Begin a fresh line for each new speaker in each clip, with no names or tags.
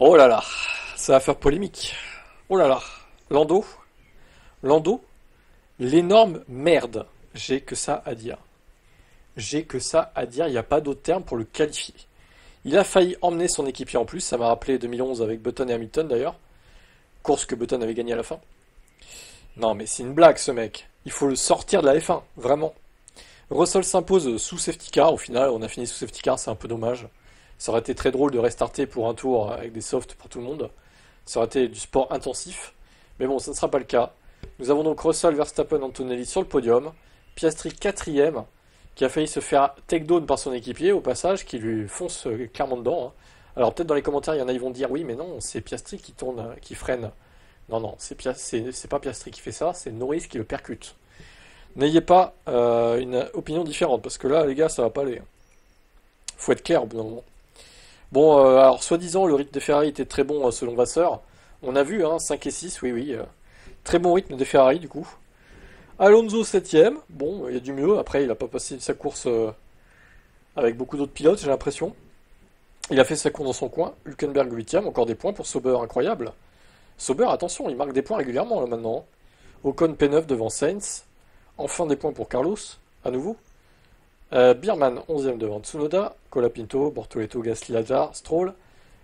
Oh là là, ça va faire polémique. Oh là là, Lando, Lando, l'énorme merde. J'ai que ça à dire. J'ai que ça à dire, il n'y a pas d'autre terme pour le qualifier. Il a failli emmener son équipier en plus, ça m'a rappelé 2011 avec Button et Hamilton d'ailleurs. Course que Button avait gagnée à la fin. Non mais c'est une blague ce mec. Il faut le sortir de la F1, vraiment. Russell s'impose sous safety car, au final on a fini sous safety car, c'est un peu dommage. Ça aurait été très drôle de restarter pour un tour avec des softs pour tout le monde. Ça aurait été du sport intensif. Mais bon, ça ne sera pas le cas. Nous avons donc Russell, Verstappen, Antonelli sur le podium. Piastri quatrième, qui a failli se faire take-down par son équipier, au passage, qui lui fonce clairement dedans. Hein. Alors peut-être dans les commentaires, il y en a qui vont dire oui, mais non, c'est Piastri qui tourne, qui freine. Non, non, c'est pas Piastri qui fait ça, c'est Norris qui le percute. N'ayez pas une opinion différente, parce que là, les gars, ça va pas aller. Faut être clair au bout d'un moment. Bon, alors soi-disant, le rythme des Ferrari était très bon selon Vasseur. On a vu, hein, 5 et 6, oui, oui. Très bon rythme des Ferrari, du coup. Alonso 7ème. Bon, il y a du mieux. Après, il n'a pas passé sa course avec beaucoup d'autres pilotes, j'ai l'impression. Il a fait sa course dans son coin. Hülkenberg 8ème. Encore des points pour Sauber, incroyable. Sauber, attention, il marque des points régulièrement, là, maintenant. Ocon P9 devant Sainz. Enfin des points pour Carlos, à nouveau. Bierman 11ème devant Tsunoda, Colapinto, Bortoleto, Gasly, Hadjar, Stroll.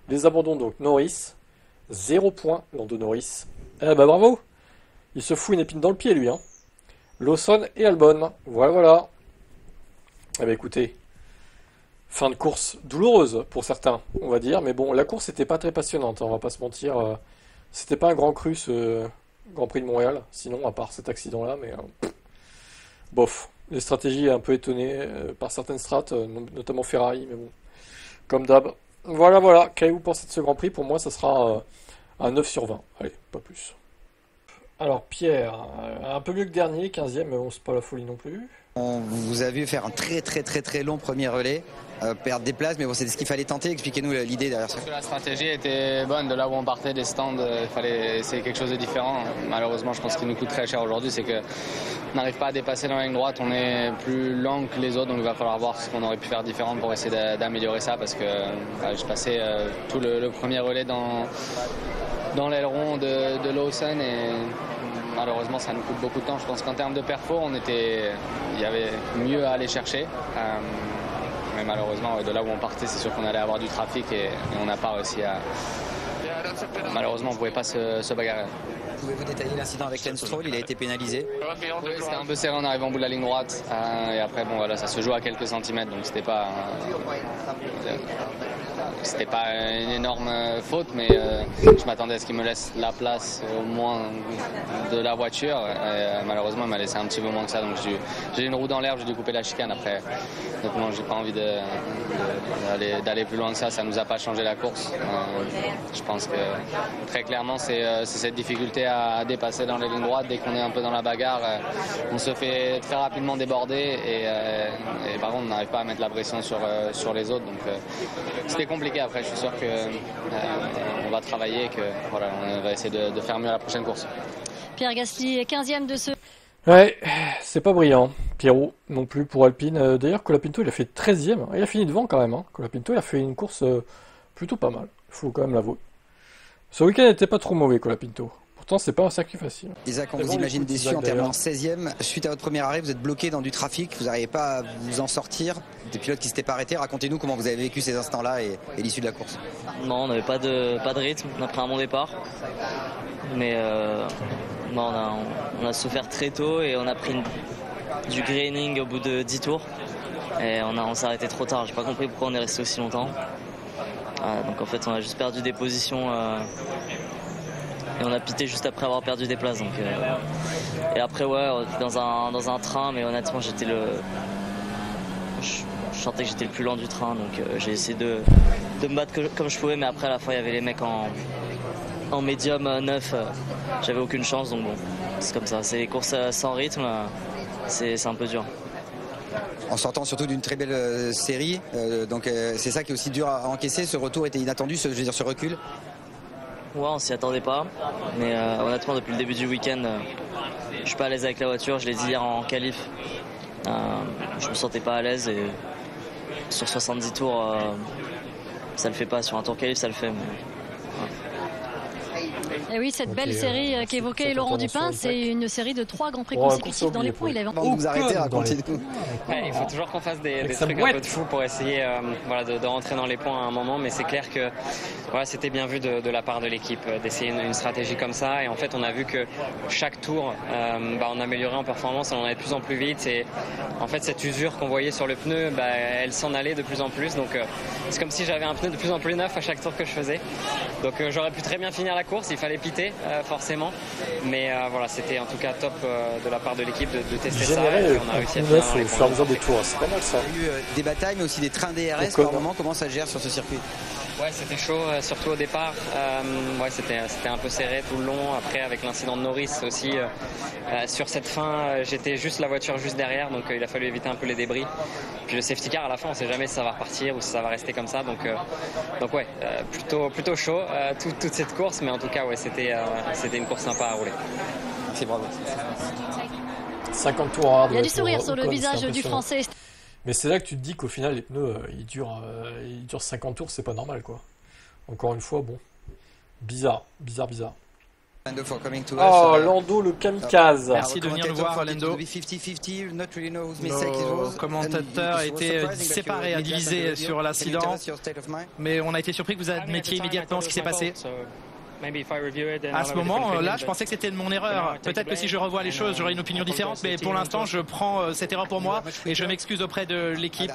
Les abandons donc Norris, 0 points Lando Norris. Eh bah bravo, il se fout une épine dans le pied lui. Hein. Lawson et Albon, voilà voilà. Eh bah écoutez, fin de course douloureuse pour certains, on va dire. Mais bon, la course n'était pas très passionnante, hein, on va pas se mentir. C'était pas un grand cru ce Grand Prix de Montréal, sinon à part cet accident là, mais bof. Les stratégies un peu étonnées par certaines strates, notamment Ferrari, mais bon, comme d'hab. Voilà, voilà. Qu'avez-vous pensé de ce Grand Prix? Pour moi, ça sera un 9 sur 20. Allez, pas plus. Alors, Pierre, un peu mieux que dernier, 15ème, mais bon, c'est pas la folie non plus.
On vous a vu faire un très long premier relais, perdre des places, mais bon, c'est ce qu'il fallait tenter. Expliquez-nous l'idée derrière ça.
Parce que la stratégie était bonne, de là où on partait des stands, il fallait essayer quelque chose de différent. Malheureusement, je pense qu'il nous coûte très cher aujourd'hui, c'est qu'on n'arrive pas à dépasser dans la ligne droite, on est plus lent que les autres, donc il va falloir voir ce qu'on aurait pu faire différent pour essayer d'améliorer ça, parce que je passais tout le premier relais dans l'aileron de Lawson et malheureusement ça nous coûte beaucoup de temps. Je pense qu'en termes de perfo, il y avait mieux à aller chercher. Mais malheureusement, de là où on partait, c'est sûr qu'on allait avoir du trafic et on n'a pas réussi à... Malheureusement, on ne pouvait pas se bagarrer.
Pouvez-vous détailler l'incident avec Lance Stroll? Il a été pénalisé.
Oui, c'était un peu serré en arrivant au bout de la ligne droite. Et après, bon, voilà, ça se joue à quelques centimètres, donc c'était pas une énorme faute, mais je m'attendais à ce qu'il me laisse la place au moins de la voiture. Malheureusement, il m'a laissé un petit peu moins que ça, donc j'ai une roue dans l'herbe, j'ai dû couper la chicane après. Donc non, j'ai pas envie d'aller plus loin que ça nous a pas changé la course. Je pense que très clairement, c'est cette difficulté à dépasser dans les lignes droites. Dès qu'on est un peu dans la bagarre, on se fait très rapidement déborder et par contre, on n'arrive pas à mettre la pression sur les autres. Donc c'était compliqué. Après, je suis sûr qu'on va travailler et que voilà, on va essayer de faire mieux à la prochaine course.
Pierre Gasly, 15e de ce...
Ouais, c'est pas brillant. Pierrot non plus pour Alpine. D'ailleurs, Colapinto, il a fait 13ème. Il a fini devant quand même. Hein. Colapinto, il a fait une course plutôt pas mal. Il faut quand même l'avouer. Ce week-end n'était pas trop mauvais, Colapinto. Pourtant, c'est pas un circuit facile.
Isaac, on
C'est
vous
bon,
imagine
du coup,
déçu
Isaac,
en terminant
d'ailleurs.
16e. Suite à votre premier arrêt, vous êtes bloqué dans du trafic, vous n'arrivez pas à vous en sortir. Des pilotes qui ne s'étaient pas arrêtés. Racontez-nous comment vous avez vécu ces instants-là et l'issue de la course.
Non, on n'avait pas de rythme, on a pris un bon départ. Mais non, on a souffert très tôt et on a pris du graining au bout de 10 tours. Et on s'est arrêté trop tard, j'ai pas compris pourquoi on est resté aussi longtemps. Donc en fait on a juste perdu des positions et on a pité juste après avoir perdu des places. Donc, et après ouais, on était dans un train, mais honnêtement je sentais que j'étais le plus lent du train, donc j'ai essayé de me battre comme je pouvais, mais après à la fin il y avait les mecs en médium 9, j'avais aucune chance, donc bon, c'est comme ça, c'est les courses sans rythme, c'est un peu dur.
En sortant surtout d'une très belle série, donc c'est ça qui est aussi dur à encaisser. Ce retour était inattendu, ce recul.
Ouais, on s'y attendait pas, mais honnêtement depuis le début du week-end, je suis pas à l'aise avec la voiture, je l'ai dit hier en qualif, je me sentais pas à l'aise et sur 70 tours ça le fait pas, sur un tour qualif ça le fait. Mais
Et oui, cette
Ok,
belle série qu'évoquait
cette
Laurent
intervention,
Dupin,
exact.
c'est une série de 3 grands prix
Bon,
consécutifs dans les points. Il avait
Avant de vous arrêter,
dans
racontez
les-
tout.
Ouais, il faut toujours qu'on fasse des
ça
trucs
me
un peu
boite.
de fou pour essayer voilà, de rentrer dans les points à un moment, mais c'est clair que voilà, c'était bien vu de la part de l'équipe d'essayer une stratégie comme ça. Et en fait, on a vu que chaque tour, on améliorait en performance, on allait de plus en plus vite. Et en fait, cette usure qu'on voyait sur le pneu, elle s'en allait de plus en plus. Donc, c'est comme si j'avais un pneu de plus en plus neuf à chaque tour que je faisais. Donc, j'aurais pu très bien finir la course. Il fallait piter, forcément. Mais voilà, c'était en tout cas top de la part de l'équipe de tester ça.
Générer
Et puis on a réussi à finir
neuf
dans
au
les
fur et à
points.
mesure des tours, c'est pas mal ça.
Il y a eu des batailles, mais aussi des trains DRS
Pourquoi
par moment. Comment ça se gère sur ce circuit?
Ouais, c'était chaud, surtout au départ. Ouais, c'était un peu serré tout le long. Après, avec l'incident de Norris aussi, sur cette fin, j'étais juste la voiture juste derrière, donc il a fallu éviter un peu les débris. Puis le safety car à la fin, on sait jamais si ça va repartir ou si ça va rester comme ça. Donc ouais, plutôt chaud toute cette course, mais en tout cas, ouais, c'était une course sympa à rouler.
C'est bravo.
50 tours hard.
Il y a du
pour
sourire sur le
Ocon,
visage
c'est
du
impressionnant.
Français.
Mais c'est là que tu te dis qu'au final, les pneus, ils durent 50 tours, c'est pas normal, quoi. Encore une fois, bon. Bizarre.
Lando for coming to us.
Oh, Lando le kamikaze.
Merci de venir nous voir, Lando.
Nos
Nos commentateurs étaient séparés, divisés sur l'incident, mais on a été surpris que vous admettiez immédiatement ce qui s'est passé. À ce moment-là, je pensais que c'était de mon erreur. Peut-être que si je revois les choses, j'aurai une opinion différente, mais pour l'instant, je prends cette erreur pour moi et je m'excuse auprès de l'équipe.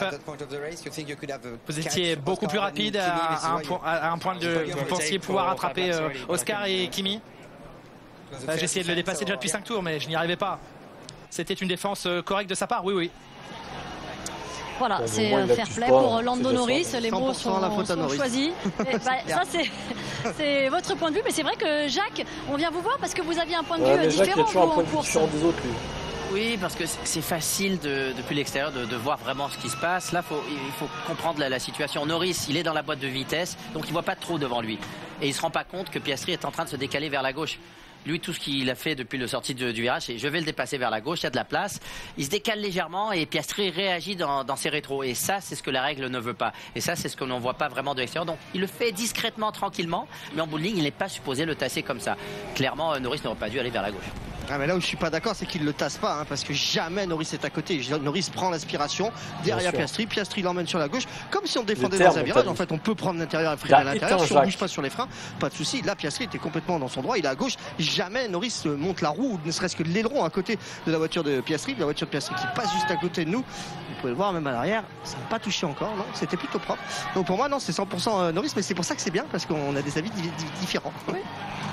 Vous étiez beaucoup plus rapide à un point de... Vous pensiez pouvoir rattraper Oscar et Kimi. J'ai essayé de le dépasser déjà depuis 5 tours, mais je n'y arrivais pas. C'était une défense correcte de sa part, oui.
Voilà,
Bon,
c'est
au moins, il
fair
accuse
play
pas,
pour Lando
c'est
Norris.
déjà ça.
Les mots
100% la faute à
sont
Norris.
choisis. Et, ça, c'est votre point de vue. Mais c'est vrai que Jacques, on vient vous voir parce que vous aviez un point de
Ouais,
vue
mais Jacques, il y a
différent
toujours
vous,
un
en
point de vue
course.
différent des autres, lui.
Oui, parce que c'est facile depuis l'extérieur de voir vraiment ce qui se passe. Là, il faut comprendre la situation. Norris, il est dans la boîte de vitesse, donc il voit pas trop devant lui. Et il se rend pas compte que Piastri est en train de se décaler vers la gauche. Lui, tout ce qu'il a fait depuis le sortie du virage, c'est je vais le dépasser vers la gauche, il y a de la place. Il se décale légèrement et Piastri réagit dans ses rétros. Et ça, c'est ce que la règle ne veut pas. Et ça, c'est ce que l'on voit pas vraiment de l'extérieur. Donc, il le fait discrètement, tranquillement. Mais en bout de ligne, il n'est pas supposé le tasser comme ça. Clairement, Norris n'aurait pas dû aller vers la gauche.
Ah mais là où je suis pas d'accord, c'est qu'il le tasse pas, parce que jamais Norris est à côté. Norris prend l'aspiration derrière
Bien sûr.
Piastri l'emmène sur la gauche, comme si on défendait
terme,
dans un virage.
t'as
En
dit.
fait, on peut prendre l'intérieur et
Il
freiner
a
à l'intérieur.
éteint
Si on
Jacques.
bouge pas sur les freins, pas de souci. Là, Piastri était complètement dans son droit. Il est à gauche. Jamais Norris monte la roue, ou ne serait-ce que l'aileron à côté de la voiture de Piastri. La voiture de Piastri qui passe juste à côté de nous. Vous pouvez le voir même à l'arrière. Ça n'a pas touché encore. Non, c'était plutôt propre. Donc pour moi, non, c'est 100% Norris, mais c'est pour ça que c'est bien parce qu'on a des avis différents.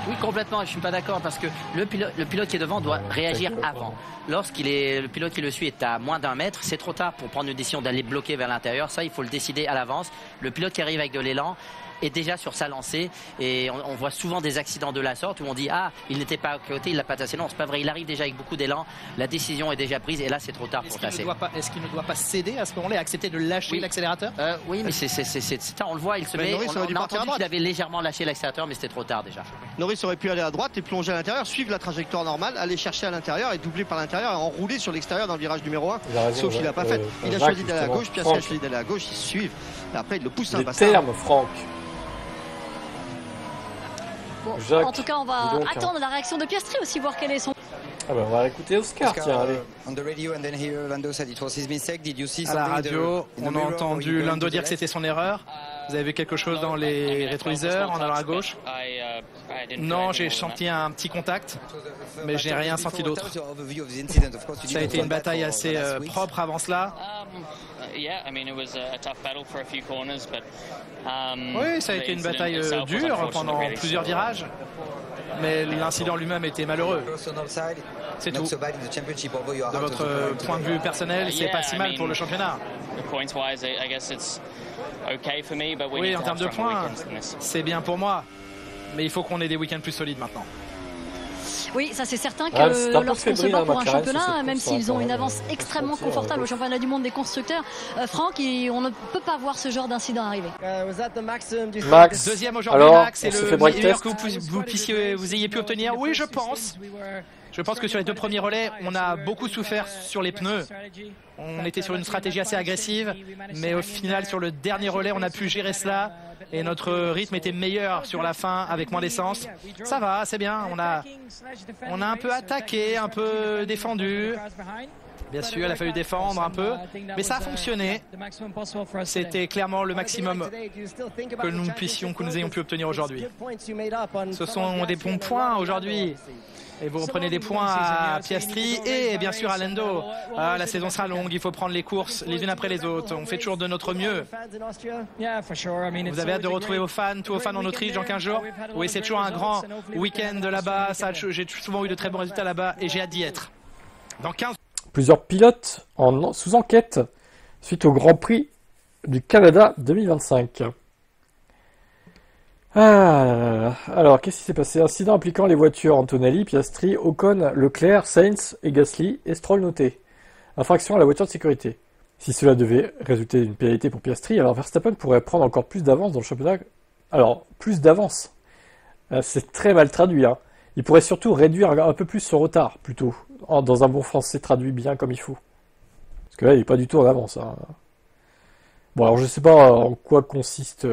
Oui, complètement, je suis pas d'accord parce que le pilote qui est devant doit réagir avant. Le pilote qui le suit est à moins d'1 mètre, c'est trop tard pour prendre une décision d'aller bloquer vers l'intérieur. Ça, il faut le décider à l'avance. Le pilote qui arrive avec de l'élan est déjà sur sa lancée et on voit souvent des accidents de la sorte où on dit ah il n'était pas à côté, il l'a pas tassé. Non, c'est pas vrai, il arrive déjà avec beaucoup d'élan, la décision est déjà prise et là c'est trop tard pour tasser.
Est-ce qu'il ne doit pas céder à ce moment-là et accepter de lâcher l'accélérateur?
Oui, mais c'est ça, on le voit, il se met.
Norris aurait dû
On a
partir à
entendu
droite.
qu'il avait légèrement lâché l'accélérateur, mais c'était trop tard déjà.
Norris aurait pu aller à droite et plonger à l'intérieur, suivre la trajectoire normale, aller chercher à l'intérieur et doubler par l'intérieur et enrouler sur l'extérieur dans le virage numéro 1.
Il a raison,
Sauf qu'il n'a pas fait. Il a
Jacques,
choisi d'aller à
justement.
gauche, Piastri a
Franck.
choisi d'aller à gauche, ils se suivent. Et après, il le pousse à un
Les
passage.
termes, Franck.
Bon,
Jacques,
en tout cas, on va
dis donc,
attendre la réaction de Piastri aussi, voir quel est son.
Ah bah, on va écouter Oscar, tiens, allez.
On the radio and then here Lando said it was his mistake. Did you see
À la
something
radio,
in the
on a
mirror or
entendu
you going
Lando
to
dire
the
que
left?
c'était son erreur. Vous avez vu quelque chose dans les rétroviseurs en allant à gauche? Non, j'ai senti un petit contact, mais je n'ai rien senti d'autre. Ça a été une bataille assez propre avant cela. Oui, ça a été une bataille dure pendant plusieurs virages, mais l'incident lui-même était malheureux. C'est tout. De votre point de vue personnel, c'est pas si mal pour le championnat. Oui, en termes de points, c'est bien pour moi, mais il faut qu'on ait des week-ends plus solides maintenant.
Oui, ça c'est certain
Ah, c'est un
que
peu
lorsqu'on se
fébrile,
bat
hein,
pour un
McLaren, sur
championnat,
cette
même
course,
s'ils ont
quand
une
même.
avance extrêmement
Faut le sentir,
confortable au championnat du monde des constructeurs, Franck, on ne peut pas voir ce genre d'incident arriver.
Max,
Deuxième aujourd'hui,
alors,
Max, c'est
on se fait
le
break
meilleur
test.
que vous ayez pu obtenir. Oui, je pense. Je pense que sur les 2 premiers relais, on a beaucoup souffert sur les pneus. On était sur une stratégie assez agressive, mais au final, sur le dernier relais, on a pu gérer cela et notre rythme était meilleur sur la fin avec moins d'essence. Ça va, c'est bien. On a un peu attaqué, un peu défendu. Bien sûr, il a fallu défendre un peu, mais ça a fonctionné. C'était clairement le maximum que nous ayons pu obtenir aujourd'hui. Ce sont des bons points aujourd'hui. Et vous reprenez des points à Piastri et bien sûr à Lando. Ah, la saison sera longue, il faut prendre les courses les unes après les autres. On fait toujours de notre mieux. Vous avez hâte de retrouver vos fans, tous vos fans en Autriche dans 15 jours? Oui, c'est toujours un grand week-end là-bas. J'ai souvent eu de très bons résultats là-bas et j'ai hâte d'y être. Dans 15...
Plusieurs pilotes sous enquête suite au Grand Prix du Canada 2025. Alors, qu'est-ce qui s'est passé? Incident impliquant les voitures Antonelli, Piastri, Ocon, Leclerc, Sainz et Gasly et Stroll noté. Infraction à la voiture de sécurité. Si cela devait résulter d'une pénalité pour Piastri, alors Verstappen pourrait prendre encore plus d'avance dans le championnat. Alors, plus d'avance. C'est très mal traduit, hein. Il pourrait surtout réduire un peu plus son retard, plutôt. Dans un bon français traduit bien comme il faut. Parce que là, il n'est pas du tout en avance, hein. Bon, alors je sais pas en quoi consistent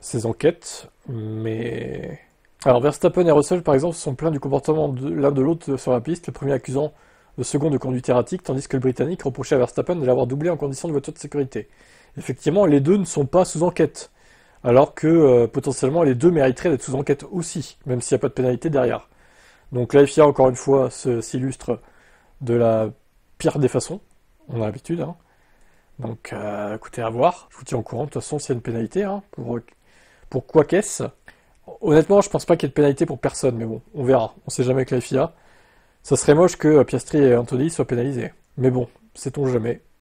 ces enquêtes, mais... Alors Verstappen et Russell, par exemple, se sont plaints du comportement de l'un de l'autre sur la piste, le premier accusant le second de conduite erratique, tandis que le Britannique reprochait à Verstappen de l'avoir doublé en condition de voiture de sécurité. Effectivement, les deux ne sont pas sous enquête, alors que potentiellement les deux mériteraient d'être sous enquête aussi, même s'il n'y a pas de pénalité derrière. Donc la FIA, encore une fois, s'illustre de la pire des façons, on a l'habitude, hein. Donc écoutez, à voir, je vous tiens au courant, de toute façon s'il y a une pénalité, hein, pour quoi qu'est-ce. Honnêtement, je pense pas qu'il y ait de pénalité pour personne, mais bon, on verra, on sait jamais avec la FIA. Ça serait moche que Piastri et Anthony soient pénalisés, mais bon, sait-on jamais.